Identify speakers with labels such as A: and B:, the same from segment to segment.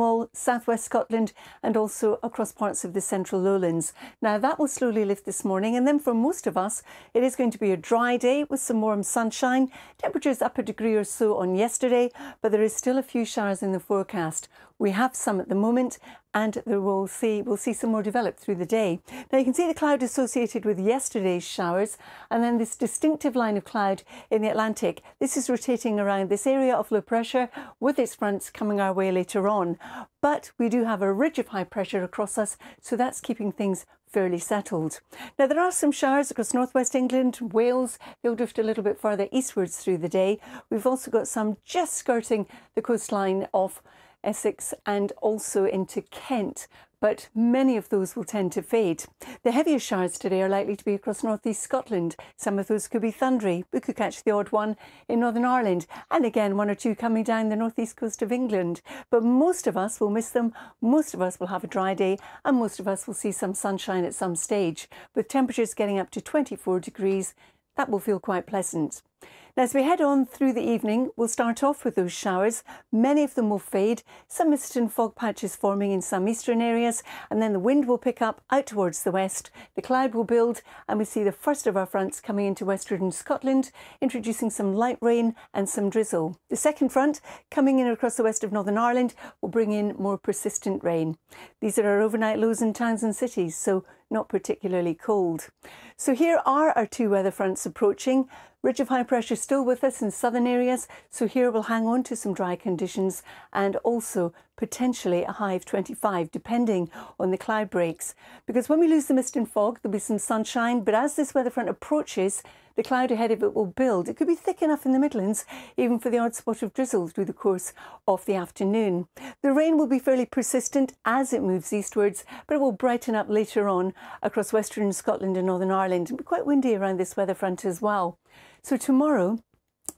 A: Cornwall, southwest Scotland and also across parts of the central lowlands. Now that will slowly lift this morning, and then for most of us it is going to be a dry day with some warm sunshine. Temperatures up a degree or so on yesterday, but there is still a few showers in the forecast. We have some at the moment, and we'll see some more develop through the day. Now you can see the cloud associated with yesterday's showers, and then this distinctive line of cloud in the Atlantic. This is rotating around this area of low pressure with its fronts coming our way later on. But we do have a ridge of high pressure across us, so that's keeping things fairly settled. Now there are some showers across northwest England, Wales. They'll drift a little bit further eastwards through the day. We've also got some just skirting the coastline of Essex and also into Kent, but many of those will tend to fade. The heaviest showers today are likely to be across northeast Scotland. Some of those could be thundery. We could catch the odd one in Northern Ireland, and again one or two coming down the northeast coast of England. But most of us will miss them. Most of us will have a dry day, and most of us will see some sunshine at some stage, with temperatures getting up to 24 degrees. That will feel quite pleasant. Now, as we head on through the evening, we'll start off with those showers. Many of them will fade, some mist and fog patches forming in some eastern areas, and then the wind will pick up out towards the west. The cloud will build, and we see the first of our fronts coming into western Scotland, introducing some light rain and some drizzle. The second front, coming in across the west of Northern Ireland, will bring in more persistent rain. These are our overnight lows in towns and cities, so not particularly cold. So here are our two weather fronts approaching. Ridge of high pressure still with us in southern areas, so here we'll hang on to some dry conditions and also potentially a high of 25 depending on the cloud breaks. Because when we lose the mist and fog, there'll be some sunshine, but as this weather front approaches, the cloud ahead of it will build. It could be thick enough in the Midlands, even for the odd spot of drizzle through the course of the afternoon. The rain will be fairly persistent as it moves eastwards, but it will brighten up later on across western Scotland and Northern Ireland, and be quite windy around this weather front as well. So tomorrow,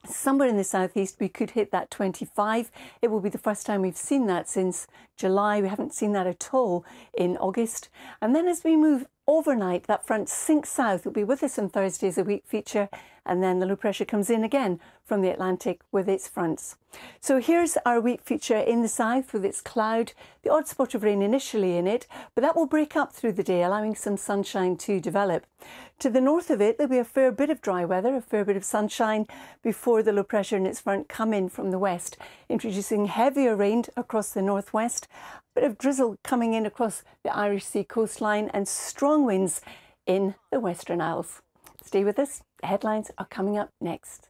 A: somewhere in the southeast, we could hit that 25. It will be the first time we've seen that since July. We haven't seen that at all in August. And then as we move overnight, that front sinks south. It'll be with us on Thursday as a weak feature, and then the low pressure comes in again from the Atlantic with its fronts. So here's our weak feature in the south with its cloud, the odd spot of rain initially in it, but that will break up through the day, allowing some sunshine to develop. To the north of it, there'll be a fair bit of dry weather, a fair bit of sunshine before the low pressure and its front come in from the west, introducing heavier rain across the northwest, a bit of drizzle coming in across the Irish Sea coastline and strong winds in the Western Isles. Stay with us. The headlines are coming up next.